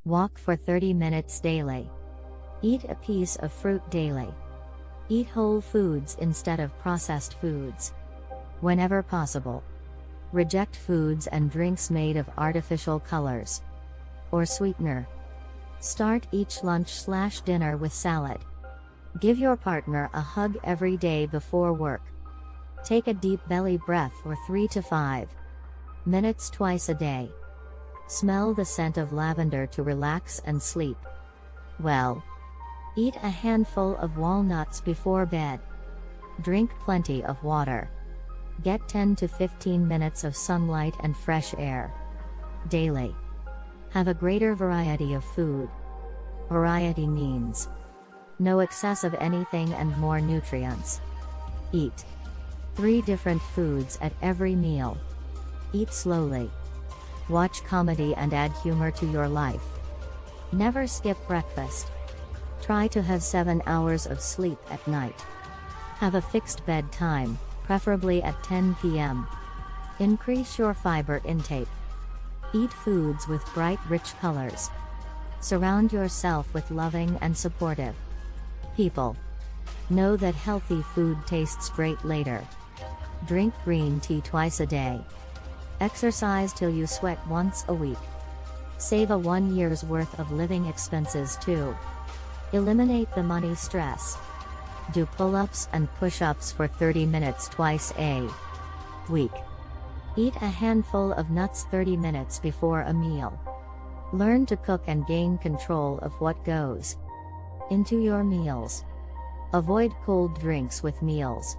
Walk for 30 minutes daily. Eat a piece of fruit daily. Eat whole foods instead of processed foods. Whenever possible. Reject foods and drinks made of artificial colors or sweetener. Start each lunch/dinner with salad. Give your partner a hug every day before work. Take a deep belly breath for 3 to 5 minutes twice a day. Smell the scent of lavender to relax and sleep well. Eat a handful of walnuts before bed. Drink plenty of water. Get 10 to 15 minutes of sunlight and fresh air daily. Have a greater variety of food. Variety means no excess of anything and more nutrients. Eat 3 different foods at every meal. Eat slowly. Watch comedy and add humor to your life. Never skip breakfast. Try to have 7 hours of sleep at night. Have a fixed bedtime, preferably at 10 p.m. Increase your fiber intake. Eat foods with bright, rich colors. Surround yourself with loving and supportive people. Know that healthy food tastes great later. Drink green tea twice a day. Exercise till you sweat once a week. Save a 1 year's worth of living expenses too. Eliminate the money stress. Do pull-ups and push-ups for 30 minutes twice a week. Eat a handful of nuts 30 minutes before a meal. Learn to cook and gain control of what goes into your meals. Avoid cold drinks with meals.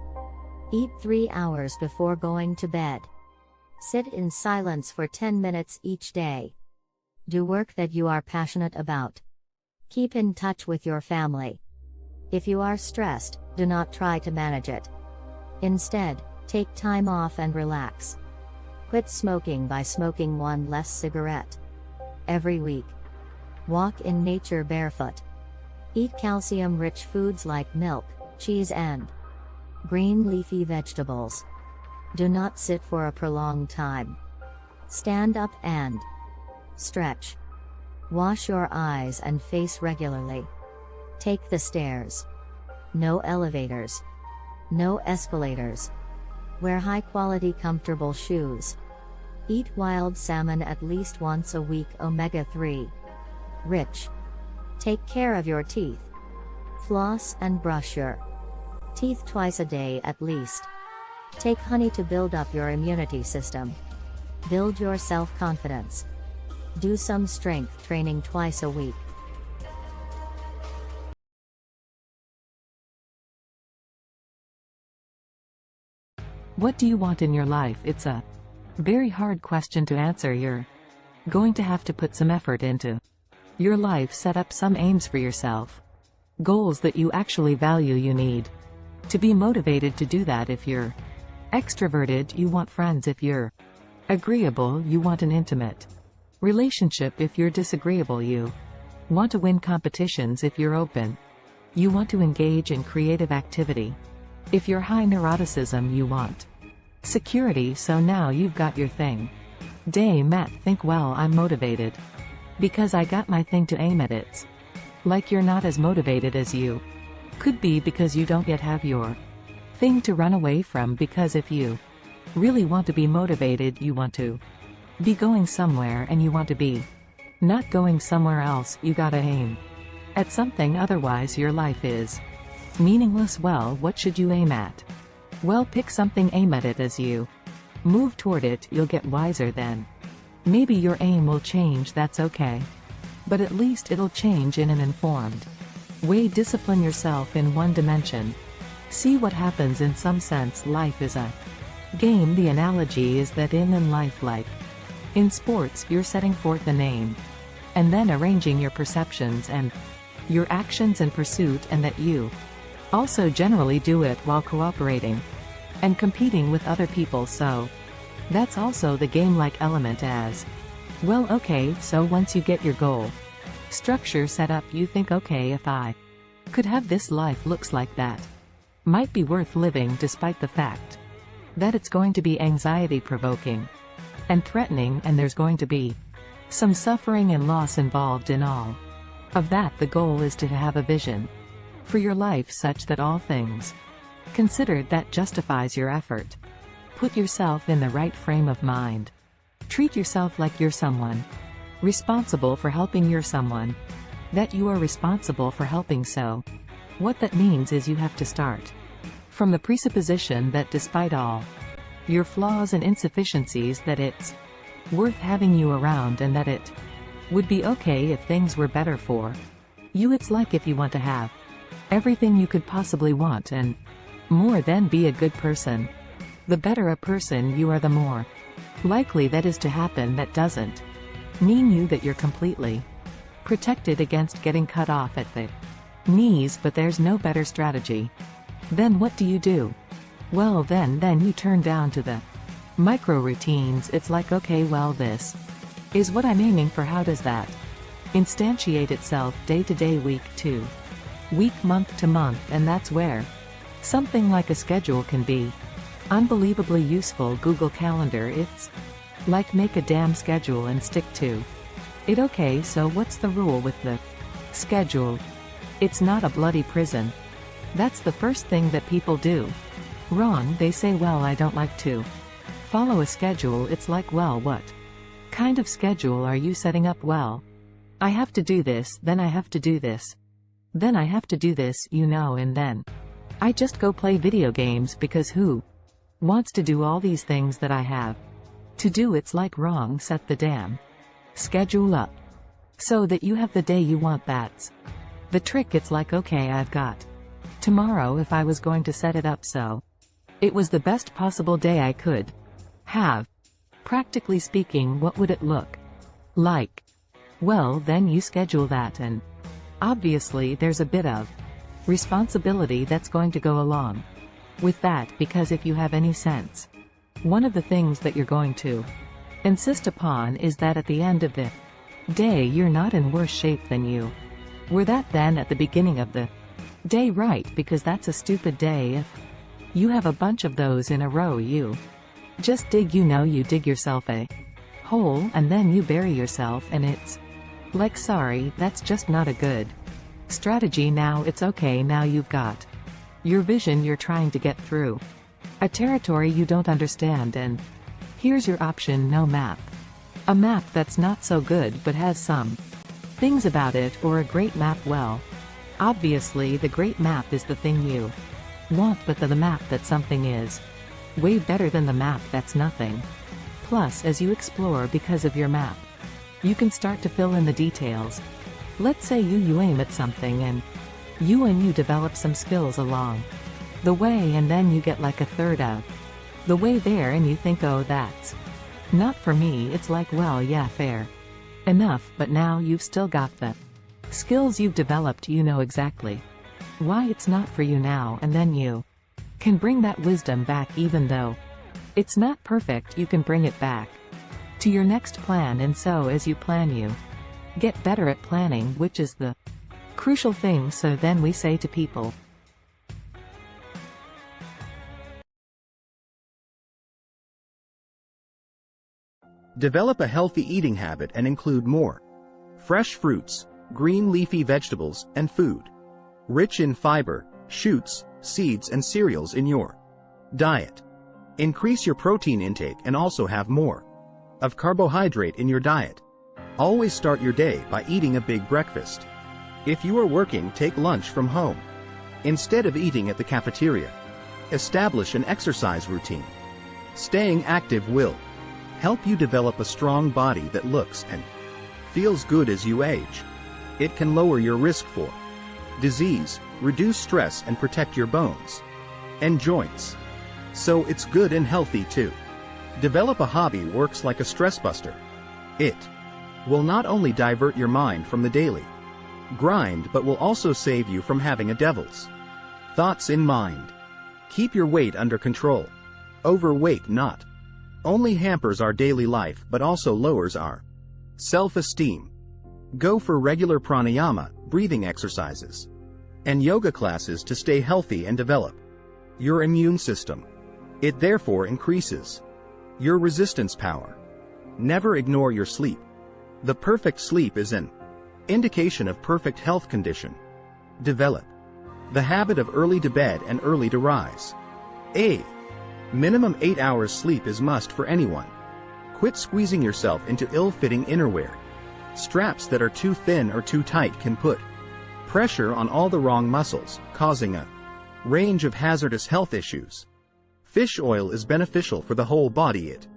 Eat 3 hours before going to bed. Sit in silence for 10 minutes each day. Do work that you are passionate about. Keep in touch with your family. If you are stressed, do not try to manage it. Instead, take time off and relax. Quit smoking by smoking 1 less cigarette every week. Walk in nature barefoot. Eat calcium-rich foods like milk, cheese and green leafy vegetables. Do not sit for a prolonged time. Stand up and stretch. Wash your eyes and face regularly. Take the stairs. No elevators. No escalators. Wear high-quality comfortable shoes. Eat wild salmon at least once a week. Omega-3 rich. Take care of your teeth. Floss and brush your teeth twice a day at least. Take honey to build up your immunity system. Build your self-confidence. Do some strength training twice a week. What do you want in your life? It's a very hard question to answer. You're going to have to put some effort into your life, set up some aims for yourself. Goals that you actually value. You need to be motivated to do that. If you're extroverted, you want friends. If you're agreeable, you want an intimate relationship. If you're disagreeable, you want to win competitions. If you're open, you want to engage in creative activity. If you're high neuroticism, you want security. So now you've got your thing. Day Matt, think, well, I'm motivated because I got my thing to aim at. It's like you're not as motivated as you could be because you don't yet have your thing to run away from. Because if you really want to be motivated, you want to be going somewhere, and you want to be not going somewhere else. You gotta aim at something, otherwise your life is meaningless. Well, what should you aim at? Well, pick something, aim at it. As you move toward it, you'll get wiser. Then maybe your aim will change. That's okay, but at least it'll change in an informed way. Discipline yourself in one dimension. See what happens. In some sense, life is a game. The analogy is that in life, like in sports, you're setting forth an aim and then arranging your perceptions and your actions in pursuit, and that you also generally do it while cooperating and competing with other people. So that's also the game-like element as well. Okay, so once you get your goal structure set up, you think, okay, if I could have this life, looks like that might be worth living, despite the fact that it's going to be anxiety-provoking and threatening, and there's going to be Some suffering and loss involved in all of that. The goal is to have a vision for your life such that all things considered that justifies your effort. Put yourself in the right frame of mind. Treat yourself like you're someone responsible for helping your someone that you are responsible for helping. So what that means is you have to start from the presupposition that despite all your flaws and insufficiencies, that it's worth having you around, and that it would be okay if things were better for you. It's like if you want to have everything you could possibly want and more, then be a good person. The better a person you are, the more likely that is to happen. That doesn't mean you that you're completely protected against getting cut off at the knees, but there's no better strategy. Then what do? Well, then you turn down to the micro routines. It's like, okay, well, this is what I'm aiming for. How does that instantiate itself day to day, week to week, month to month? And that's where something like a schedule can be unbelievably useful. Google Calendar, it's like make a damn schedule and stick to it. Okay, so what's the rule with the schedule? It's not a bloody prison. That's the first thing that people do wrong. They say, well, I don't like to follow a schedule. It's like, well, what kind of schedule are you setting up? Well, I have to do this, then I have to do this, then I have to do this, and then I just go play video games, because who wants to do all these things that I have to do? It's like, wrong. Set the damn schedule up so that you have the day you want. That's the trick. It's like, okay, I've got tomorrow. If I was going to set it up so it was the best possible day I could have, practically speaking, what would it look like? Well, then you schedule that, and obviously there's a bit of responsibility that's going to go along with that, because if you have any sense, one of the things that you're going to insist upon is that at the end of the day you're not in worse shape than you were that then at the beginning of the day, right? Because that's a stupid day. If you have a bunch of those in a row, you just dig yourself a hole, and then you bury yourself, and it's like, sorry, that's just not a good strategy. Now it's okay, now you've got your vision, you're trying to get through a territory you don't understand, and here's your option: no map. A map that's not so good but has some things about it, or a great map. Well, obviously the great map is the thing you want, but the map that something is way better than the map that's nothing. Plus, as you explore because of your map, you can start to fill in the details. Let's say you aim at something, and you develop some skills along the way, and then you get like a third of the way there, and you think, oh, that's not for me. It's like, well, yeah, fair enough, but now you've still got the skills you've developed. You know exactly why it's not for you now, and then you can bring that wisdom back. Even though it's not perfect, you can bring it back to your next plan, and so as you plan, you get better at planning, which is the crucial thing. So then we say to people, develop a healthy eating habit and include more fresh fruits, green leafy vegetables, and food rich in fiber, shoots, seeds, and cereals in your diet. Increase your protein intake and also have more of carbohydrate in your diet. Always start your day by eating a big breakfast. If you are working, take lunch from home instead of eating at the cafeteria. Establish an exercise routine. Staying active will help you develop a strong body that looks and feels good as you age. It can lower your risk for disease, reduce stress, and protect your bones and joints. So it's good and healthy too. Develop a hobby works like a stress buster. It will not only divert your mind from the daily grind, but will also save you from having a devil's thoughts in mind. Keep your weight under control. Overweight not only hampers our daily life, but also lowers our self-esteem. Go for regular pranayama, breathing exercises, and yoga classes to stay healthy and develop your immune system. It therefore increases your resistance power. Never ignore your sleep. The perfect sleep is an indication of perfect health condition. Develop the habit of early to bed and early to rise. A minimum 8 hours sleep is must for anyone. Quit squeezing yourself into ill-fitting innerwear. Straps that are too thin or too tight can put pressure on all the wrong muscles, causing a range of hazardous health issues. Fish oil is beneficial for the whole body. It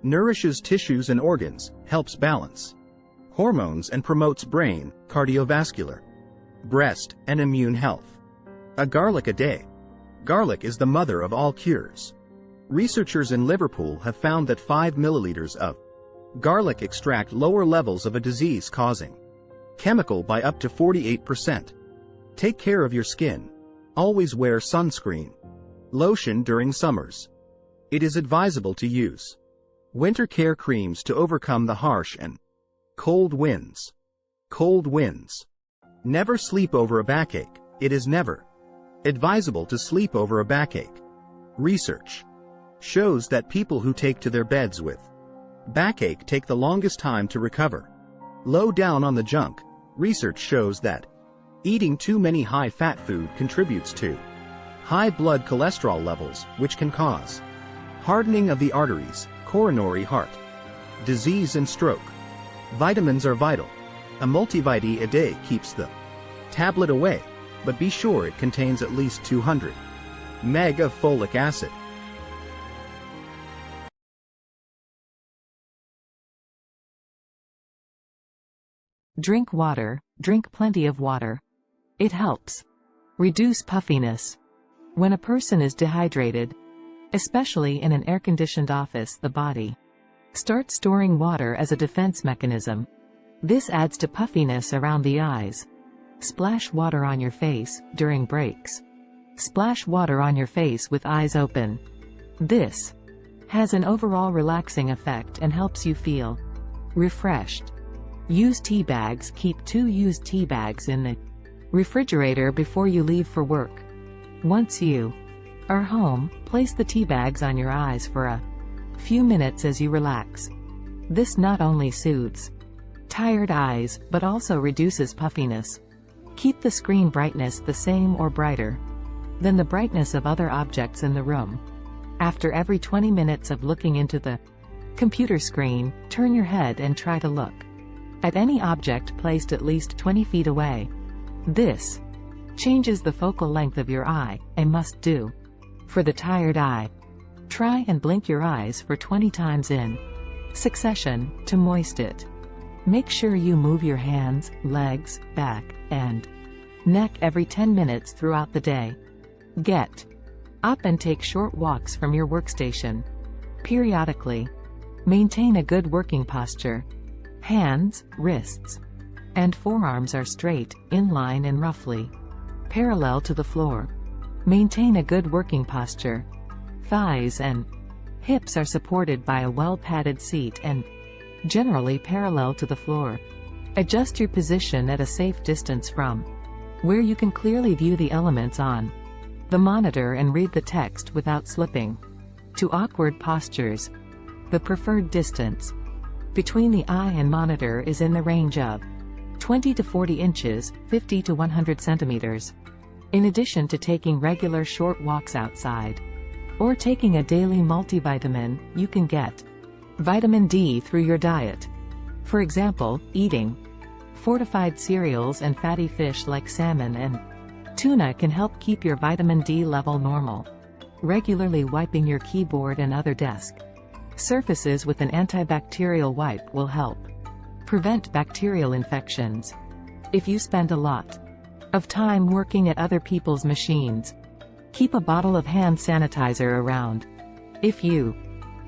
nourishes tissues and organs, helps balance hormones and promotes brain, cardiovascular, breast, and immune health. A garlic a day. Garlic is the mother of all cures. Researchers in Liverpool have found that 5 milliliters of garlic extract lower levels of a disease-causing chemical by up to 48%. Take care of your skin. Always wear sunscreen. Lotion during summers. It is advisable to use winter care creams to overcome the harsh and cold winds. Cold winds. Never sleep over a backache. It is never advisable to sleep over a backache. Research shows that people who take to their beds with backache take the longest time to recover. Low down on the junk. Research shows that eating too many high-fat food contributes to high blood cholesterol levels, which can cause hardening of the arteries, coronary heart disease, and stroke. Vitamins are vital. A multivitamin a day keeps the tablet away, but be sure it contains at least 200 mg of folic acid. Drink water. Drink plenty of water. It helps reduce puffiness. When a person is dehydrated, especially in an air-conditioned office, the body starts storing water as a defense mechanism. This adds to puffiness around the eyes. Splash water on your face during breaks. Splash water on your face with eyes open. This has an overall relaxing effect and helps you feel refreshed. Use tea bags. Keep 2 used tea bags in the refrigerator before you leave for work. Once you are home, place the tea bags on your eyes for a few minutes as you relax. This not only soothes tired eyes, but also reduces puffiness. Keep the screen brightness the same or brighter than the brightness of other objects in the room. After every 20 minutes of looking into the computer screen, turn your head and try to look at any object placed at least 20 feet away. This changes the focal length of your eye, a must-do. For the tired eye, try and blink your eyes for 20 times in succession to moist it. Make sure you move your hands, legs, back, and neck every 10 minutes throughout the day. Get up and take short walks from your workstation periodically. Maintain a good working posture. Hands, wrists, and forearms are straight, in line and roughly parallel to the floor. Maintain a good working posture. Thighs and hips are supported by a well-padded seat and generally parallel to the floor. Adjust your position at a safe distance from where you can clearly view the elements on the monitor and read the text without slipping to awkward postures. The preferred distance between the eye and monitor is in the range of 20 to 40 inches, 50 to 100 centimeters. In addition to taking regular short walks outside or taking a daily multivitamin, you can get vitamin D through your diet. For example, eating fortified cereals and fatty fish like salmon and tuna can help keep your vitamin D level normal. Regularly wiping your keyboard and other desk surfaces with an antibacterial wipe will help prevent bacterial infections. If you spend a lot of time working at other people's machines, keep a bottle of hand sanitizer around. If you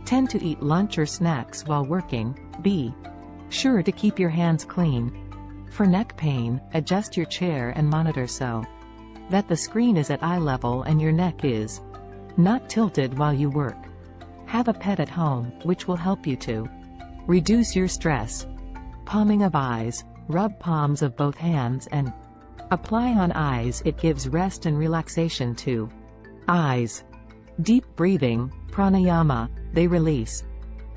tend to eat lunch or snacks while working, be sure to keep your hands clean. For neck pain, adjust your chair and monitor so that the screen is at eye level and your neck is not tilted while you work. Have a pet at home, which will help you to reduce your stress. Palming of eyes. Rub palms of both hands and apply on eyes. It gives rest and relaxation to eyes. Deep breathing, pranayama, they release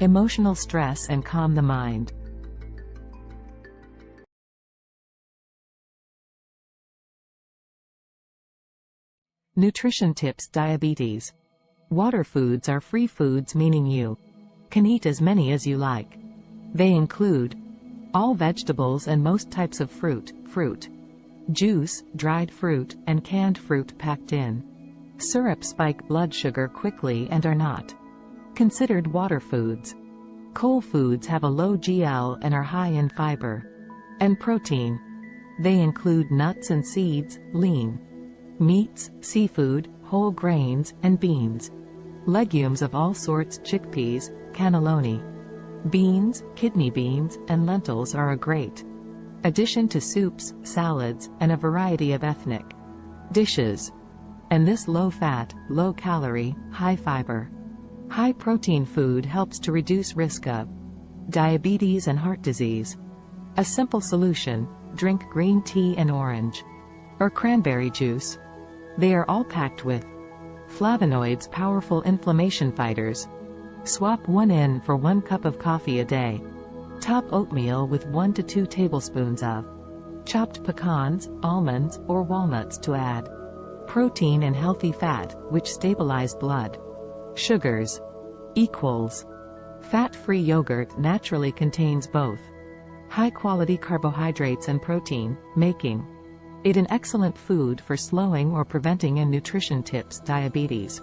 emotional stress and calm the mind. Nutrition tips: diabetes. Water foods are free foods, meaning you can eat as many as you like. They include all vegetables and most types of fruit, juice, dried fruit, and canned fruit packed in. Syrups spike blood sugar quickly and are not considered water foods. Whole foods have a low GL and are high in fiber and protein. They include nuts and seeds, lean meats, seafood, whole grains, and beans. Legumes of all sorts: chickpeas, cannelloni, beans, kidney beans, and lentils are a great addition to soups, salads, and a variety of ethnic dishes. And this low-fat, low-calorie, high-fiber, high-protein food helps to reduce risk of diabetes and heart disease. A simple solution: drink green tea and orange or cranberry juice. They are all packed with flavonoids, powerful inflammation fighters. Swap one in for 1 cup of coffee a day. Top oatmeal with 1 to 2 tablespoons of chopped pecans, almonds, or walnuts to add protein and healthy fat, which stabilize blood sugars. Equals fat-free yogurt naturally contains both high-quality carbohydrates and protein, making it an excellent food for slowing or preventing. And nutrition tips: diabetes.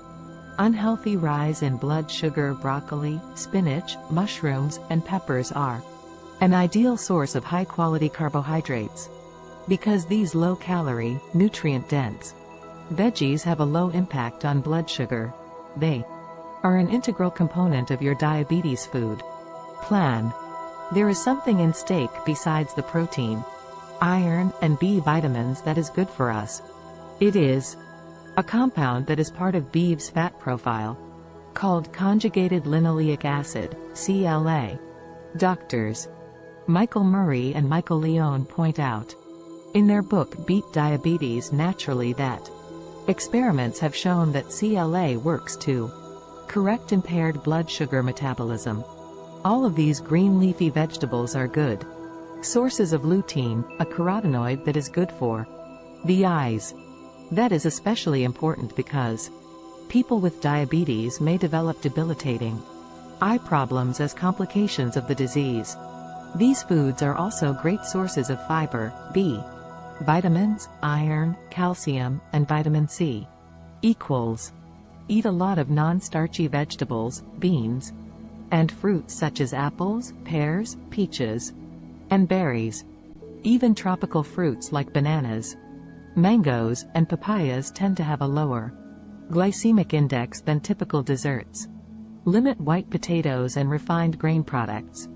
Unhealthy rise in blood sugar. Broccoli, spinach, mushrooms, and peppers are an ideal source of high-quality carbohydrates. Because these low-calorie, nutrient-dense veggies have a low impact on blood sugar, they are an integral component of your diabetes food plan. There is something in steak besides the protein, iron, and B vitamins that is good for us. It is a compound that is part of beef's fat profile, called conjugated linoleic acid, CLA. Doctors Michael Murray and Michael Leone point out in their book Beat Diabetes Naturally that experiments have shown that CLA works to correct impaired blood sugar metabolism. All of these green leafy vegetables are good sources of lutein, a carotenoid that is good for the eyes. That is especially important because people with diabetes may develop debilitating eye problems as complications of the disease. These foods are also great sources of fiber, B vitamins, iron, calcium, and vitamin C. Equals eat a lot of non-starchy vegetables, beans, and fruits such as apples, pears, peaches, and berries. Even tropical fruits like bananas, mangoes, and papayas tend to have a lower glycemic index than typical desserts. Limit white potatoes and refined grain products,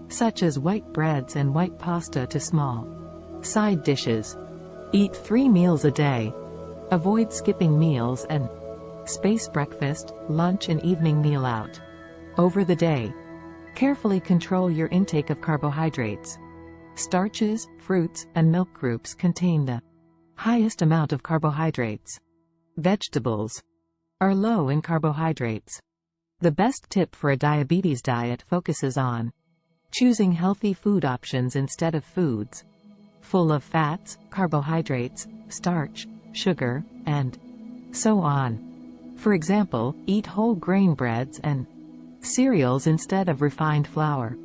such as white breads and white pasta, to small side dishes. Eat 3 meals a day. Avoid skipping meals and space breakfast, lunch, and evening meal out over the day. Carefully control your intake of carbohydrates. Starches, fruits, and milk groups contain the highest amount of carbohydrates. Vegetables are low in carbohydrates. The best tip for a diabetes diet focuses on choosing healthy food options instead of foods full of fats, carbohydrates, starch, sugar, and so on. For example, eat whole grain breads and cereals instead of refined flour.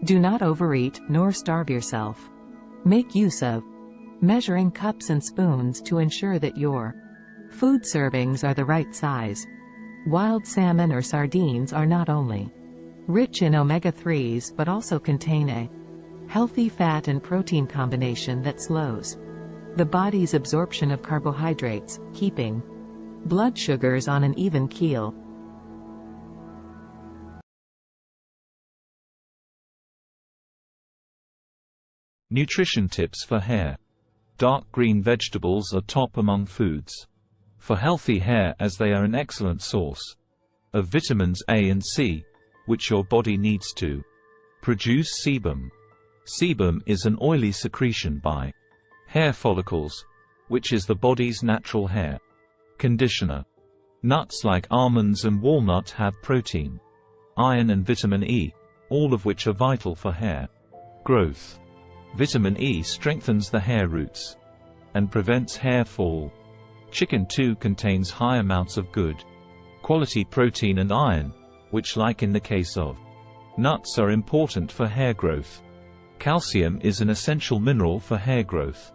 Do not overeat nor starve yourself. Make use of measuring cups and spoons to ensure that your food servings are the right size. Wild salmon or sardines are not only rich in omega-3s but also contain a healthy fat and protein combination that slows the body's absorption of carbohydrates, keeping blood sugars on an even keel. Nutrition tips for hair. Dark green vegetables are top among foods for healthy hair, as they are an excellent source of vitamins A and C, which your body needs to produce sebum. Sebum is an oily secretion by hair follicles, which is the body's natural hair conditioner. Nuts like almonds and walnut have protein, iron, and vitamin E, all of which are vital for hair growth. Vitamin E strengthens the hair roots and prevents hair fall. Chicken too contains high amounts of good quality protein and iron, which, like in the case of nuts, are important for hair growth. Calcium is an essential mineral for hair growth,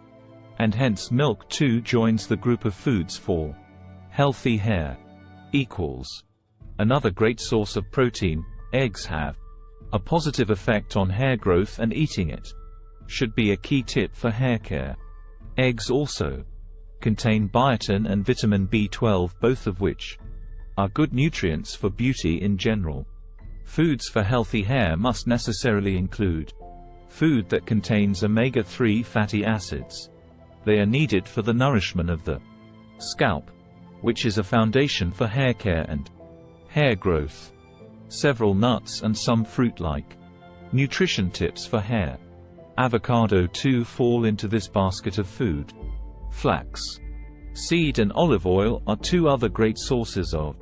and hence milk too joins the group of foods for healthy hair. Another great source of protein, eggs have a positive effect on hair growth, and eating it should be a key tip for hair care. Eggs also contain biotin and vitamin B12, both of which are good nutrients for beauty in general. Foods for healthy hair must necessarily include food that contains omega-3 fatty acids. They are needed for the nourishment of the scalp, which is a foundation for hair care and hair growth. Several nuts and some fruit-like nutrition tips for hair. Avocado too fall into this basket of food. Flax seed and olive oil are two other great sources of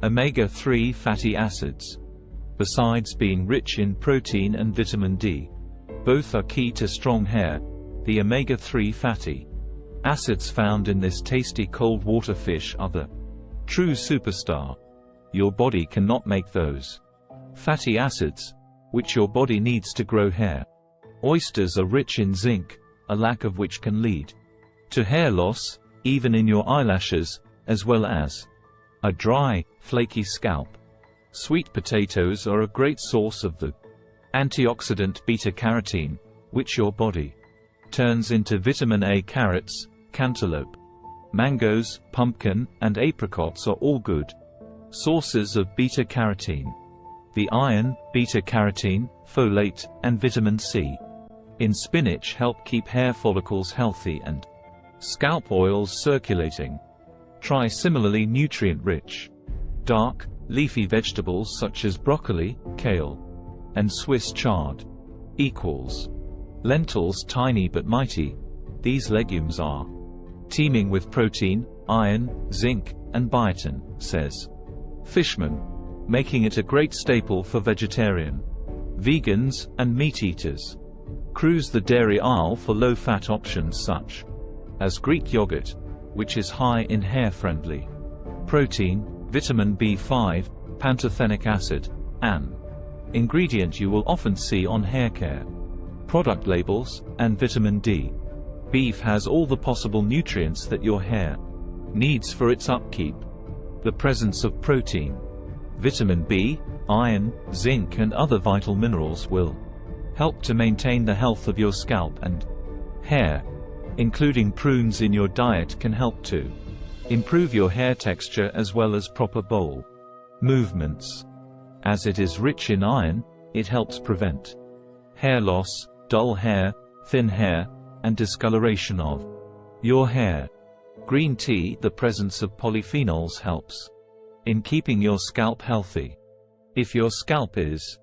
omega-3 fatty acids. Besides being rich in protein and vitamin D, both are key to strong hair. The omega-3 fatty acids found in this tasty cold water fish are the true superstar. Your body cannot make those fatty acids, which your body needs to grow hair. Oysters are rich in zinc, a lack of which can lead to hair loss, even in your eyelashes, as well as a dry, flaky scalp. Sweet potatoes are a great source of the antioxidant beta-carotene, which your body turns into vitamin A. Carrots, cantaloupe, mangoes, pumpkin, and apricots are all good sources of beta-carotene. The iron, beta-carotene, folate, and vitamin C in spinach help keep hair follicles healthy and scalp oils circulating. Try similarly nutrient-rich dark, leafy vegetables such as broccoli, kale, and Swiss chard. Lentils tiny but mighty. These legumes are teeming with protein, iron, zinc, and biotin, says Fishman, making it a great staple for vegetarian, vegans, and meat-eaters. Cruise the dairy aisle for low-fat options such as Greek yogurt, which is high in hair-friendly protein, vitamin B5, pantothenic acid, an ingredient you will often see on hair care product labels, and vitamin D. Beef has all the possible nutrients that your hair needs for its upkeep. The presence of protein, vitamin B, iron, zinc, and other vital minerals will help to maintain the health of your scalp and hair. Including prunes in your diet can help to improve your hair texture as well as proper bowl movements. As it is rich in iron, it helps prevent hair loss, dull hair, thin hair, and discoloration of your hair. Green tea, the presence of polyphenols helps in keeping your scalp healthy. If your scalp is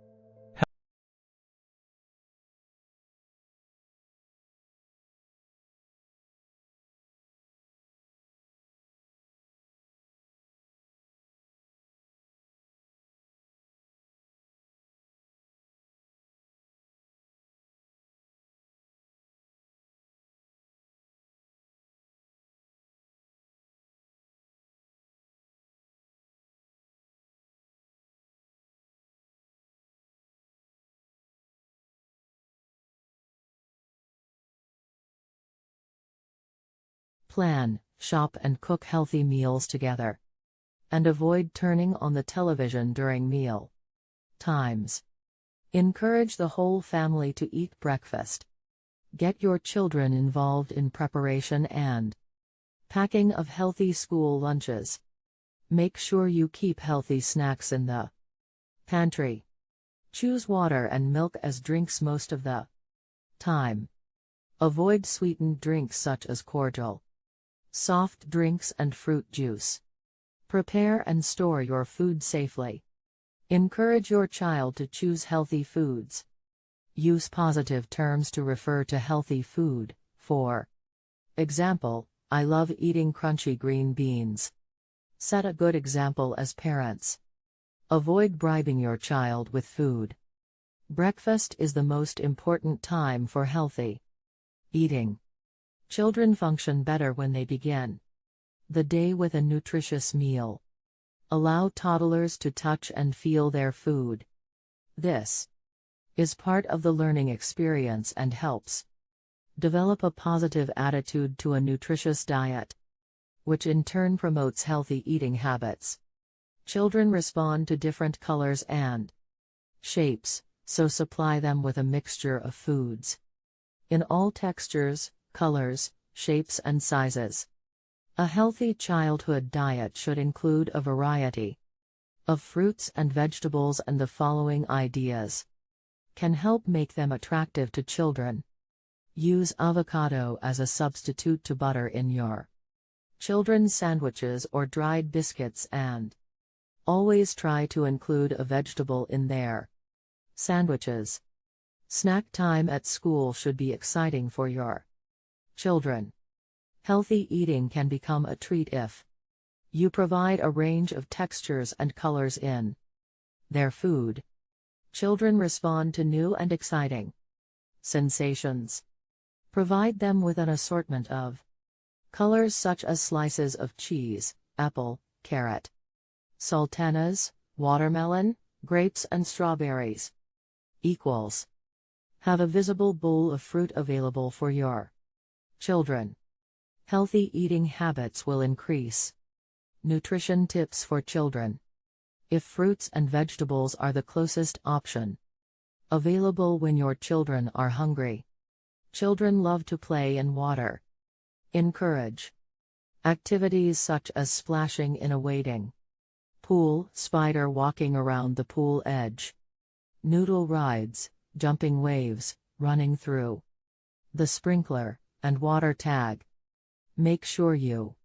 Plan, shop and cook healthy meals together. And avoid turning on the television during meal times. Encourage the whole family to eat breakfast. Get your children involved in preparation and packing of healthy school lunches. Make sure you keep healthy snacks in the pantry. Choose water and milk as drinks most of the time. Avoid sweetened drinks such as cordial, soft drinks, and fruit juice. Prepare and store your food safely. Encourage your child to choose healthy foods. Use positive terms to refer to healthy food. For example, I love eating crunchy green beans. Set a good example as parents. Avoid bribing your child with food. Breakfast is the most important time for healthy eating. Children function better when they begin the day with a nutritious meal. Allow toddlers to touch and feel their food. This is part of the learning experience and helps develop a positive attitude to a nutritious diet, which in turn promotes healthy eating habits. Children respond to different colors and shapes, so supply them with a mixture of foods in all textures, colors, shapes and sizes. A healthy childhood diet should include a variety of fruits and vegetables, and the following ideas can help make them attractive to children. Use avocado as a substitute to butter in your children's sandwiches or dried biscuits, and always try to include a vegetable in their sandwiches. Snack time at school should be exciting for your children. Healthy eating can become a treat if you provide a range of textures and colors in their food. Children respond to new and exciting sensations. Provide them with an assortment of colors such as slices of cheese, apple, carrot, sultanas, watermelon, grapes and strawberries. Have a visible bowl of fruit available for your children. Healthy eating habits will increase. Nutrition tips for children. If fruits and vegetables are the closest option available when your children are hungry. Children love to play in water. Encourage activities such as splashing in a wading pool, spider walking around the pool edge, noodle rides, jumping waves, running through the sprinkler, and water tag. Make sure you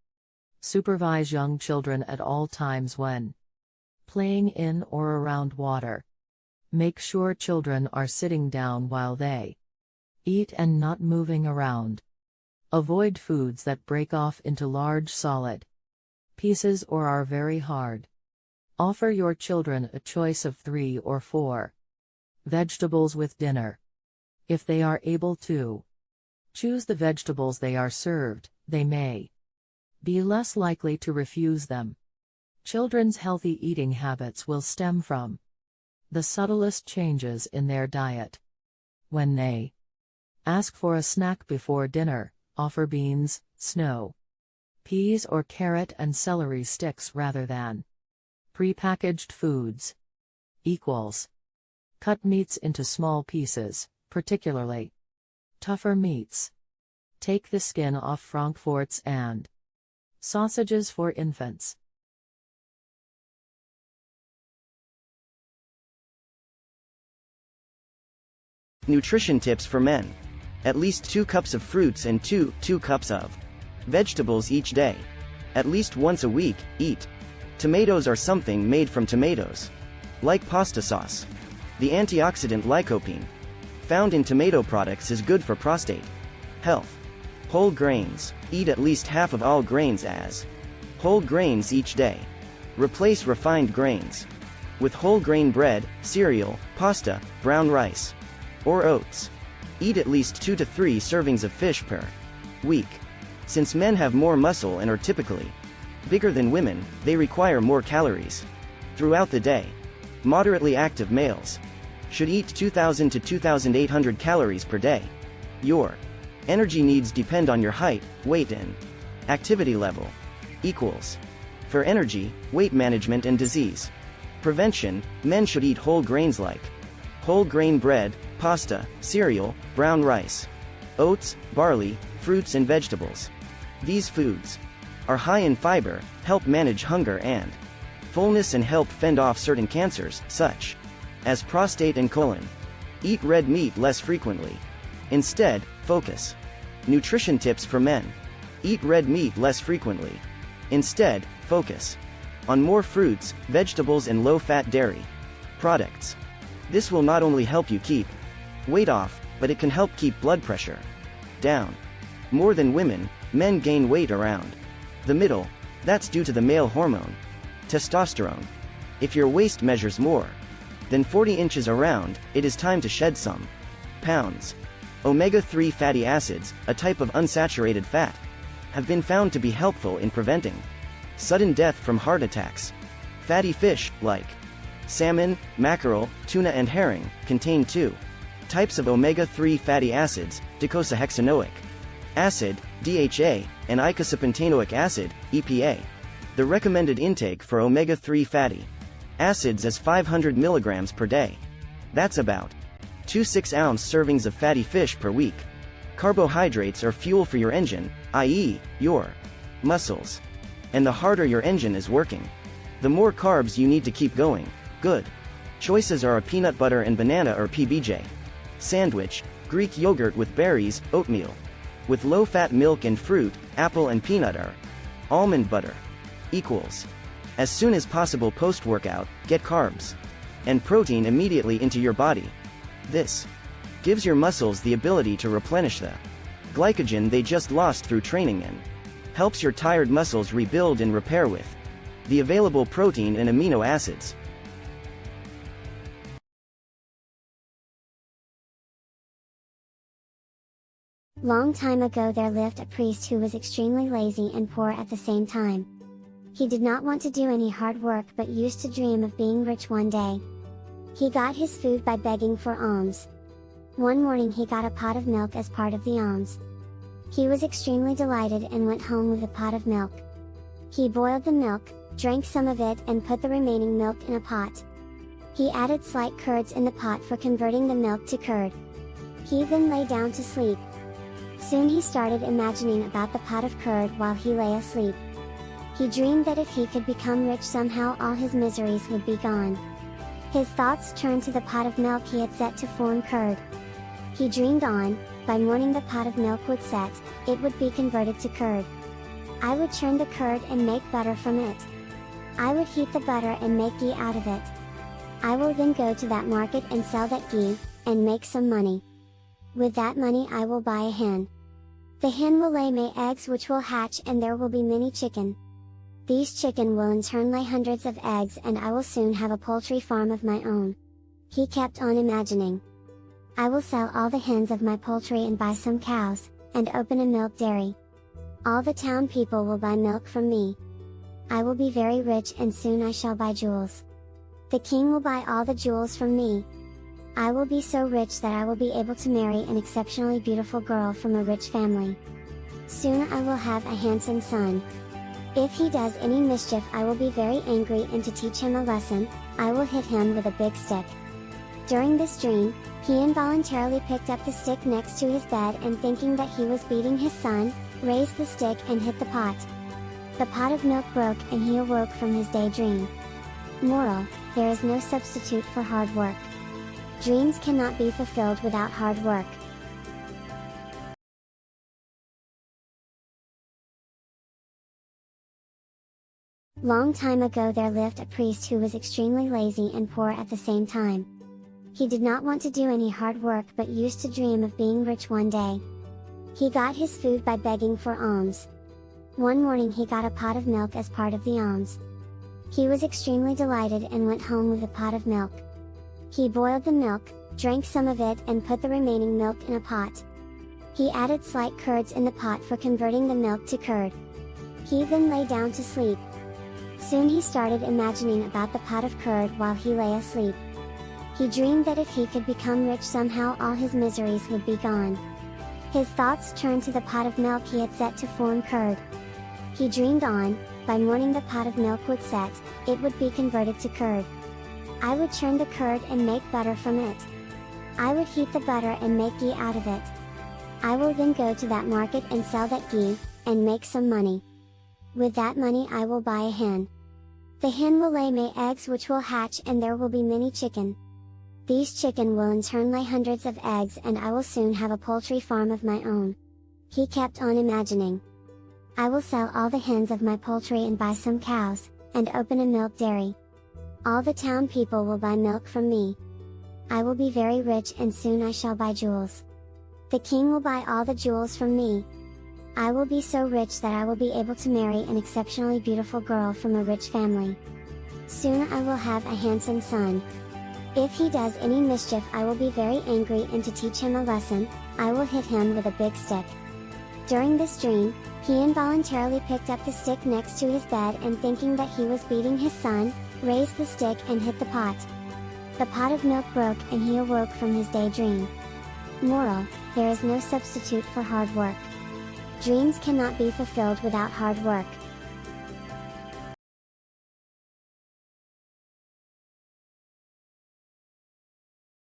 supervise young children at all times when playing in or around water. Make sure children are sitting down while they eat and not moving around. Avoid foods that break off into large solid pieces or are very hard. Offer your children a choice of 3 or 4 vegetables with dinner. If they are able to choose the vegetables they are served, they may be less likely to refuse them. Children's healthy eating habits will stem from the subtlest changes in their diet. When they ask for a snack before dinner, offer beans, snow peas or carrot and celery sticks rather than prepackaged foods. Cut meats into small pieces, particularly tougher meats. Take the skin off frankfurts and sausages for infants. Nutrition tips for men. At least 2 cups of fruits and 2 cups of vegetables each day. At least once a week, eat tomatoes or something made from tomatoes. Like pasta sauce. The antioxidant lycopene found in tomato products is good for prostate health. Whole grains. Eat at least half of all grains as whole grains each day. Replace refined grains with whole grain bread, cereal, pasta, brown rice, or oats. Eat at least 2 to 3 servings of fish per week. Since men have more muscle and are typically bigger than women, they require more calories throughout the day. Moderately active males should eat 2,000 to 2,800 calories per day. Your energy needs depend on your height, weight and activity level. For energy, weight management and disease prevention, men should eat whole grains like whole grain bread, pasta, cereal, brown rice, oats, barley, fruits and vegetables. These foods are high in fiber, help manage hunger and fullness and help fend off certain cancers, such as prostate and colon. Eat red meat less frequently. Instead, focus. Nutrition tips for men. Eat red meat less frequently. Instead, focus on more fruits, vegetables and low-fat dairy products. This will not only help you keep weight off, but it can help keep blood pressure down. More than women, men gain weight around the middle. That's due to the male hormone, testosterone. If your waist measures more than 40 inches around, it is time to shed some pounds. Omega-3 fatty acids, a type of unsaturated fat, have been found to be helpful in preventing sudden death from heart attacks. Fatty fish, like salmon, mackerel, tuna and herring, contain two types of omega-3 fatty acids, docosahexaenoic acid, DHA, and icosapentaenoic acid, EPA. The recommended intake for omega-3 fatty acids is 500 mg per day. That's about 2 6-ounce servings of fatty fish per week. Carbohydrates are fuel for your engine, i.e., your muscles. And the harder your engine is working, the more carbs you need to keep going. Good choices are a peanut butter and banana or PBJ sandwich, Greek yogurt with berries, oatmeal with low-fat milk and fruit, apple and peanut or almond butter. Equals. As soon as possible post-workout, get carbs and protein immediately into your body. This gives your muscles the ability to replenish the glycogen they just lost through training and helps your tired muscles rebuild and repair with the available protein and amino acids. Long time ago there lived a priest who was extremely lazy and poor at the same time. He did not want to do any hard work but used to dream of being rich one day. He got his food by begging for alms. One morning he got a pot of milk as part of the alms. He was extremely delighted and went home with a pot of milk. He boiled the milk, drank some of it and put the remaining milk in a pot. He added slight curds in the pot for converting the milk to curd. He then lay down to sleep. Soon he started imagining about the pot of curd while he lay asleep. He dreamed that if he could become rich somehow all his miseries would be gone. His thoughts turned to the pot of milk he had set to form curd. He dreamed on, by morning the pot of milk would set, it would be converted to curd. I would churn the curd and make butter from it. I would heat the butter and make ghee out of it. I will then go to that market and sell that ghee, and make some money. With that money I will buy a hen. The hen will lay my eggs which will hatch and there will be many chicken. These chicken will in turn lay hundreds of eggs and I will soon have a poultry farm of my own. He kept on imagining. I will sell all the hens of my poultry and buy some cows, and open a milk dairy. All the town people will buy milk from me. I will be very rich and soon I shall buy jewels. The king will buy all the jewels from me. I will be so rich that I will be able to marry an exceptionally beautiful girl from a rich family. Soon I will have a handsome son. If he does any mischief I will be very angry and to teach him a lesson, I will hit him with a big stick. During this dream, he involuntarily picked up the stick next to his bed and thinking that he was beating his son, raised the stick and hit the pot. The pot of milk broke and he awoke from his daydream. Moral: there is no substitute for hard work. Dreams cannot be fulfilled without hard work. Long time ago there lived a priest who was extremely lazy and poor at the same time. He did not want to do any hard work but used to dream of being rich one day. He got his food by begging for alms. One morning he got a pot of milk as part of the alms. He was extremely delighted and went home with a pot of milk. He boiled the milk, drank some of it and put the remaining milk in a pot. He added slight curds in the pot for converting the milk to curd. He then lay down to sleep. Soon he started imagining about the pot of curd while he lay asleep. He dreamed that if he could become rich somehow all his miseries would be gone. His thoughts turned to the pot of milk he had set to form curd. He dreamed on, by morning the pot of milk would set, it would be converted to curd. I would churn the curd and make butter from it. I would heat the butter and make ghee out of it. I will then go to that market and sell that ghee, and make some money. With that money I will buy a hen. The hen will lay my eggs which will hatch and there will be many chicken. These chicken will in turn lay hundreds of eggs and I will soon have a poultry farm of my own. He kept on imagining. I will sell all the hens of my poultry and buy some cows, and open a milk dairy. All the town people will buy milk from me. I will be very rich and soon I shall buy jewels. The king will buy all the jewels from me. I will be so rich that I will be able to marry an exceptionally beautiful girl from a rich family. Soon I will have a handsome son. If he does any mischief I will be very angry and to teach him a lesson, I will hit him with a big stick. During this dream, he involuntarily picked up the stick next to his bed and thinking that he was beating his son, raised the stick and hit the pot. The pot of milk broke and he awoke from his daydream. Moral: there is no substitute for hard work. Dreams cannot be fulfilled without hard work.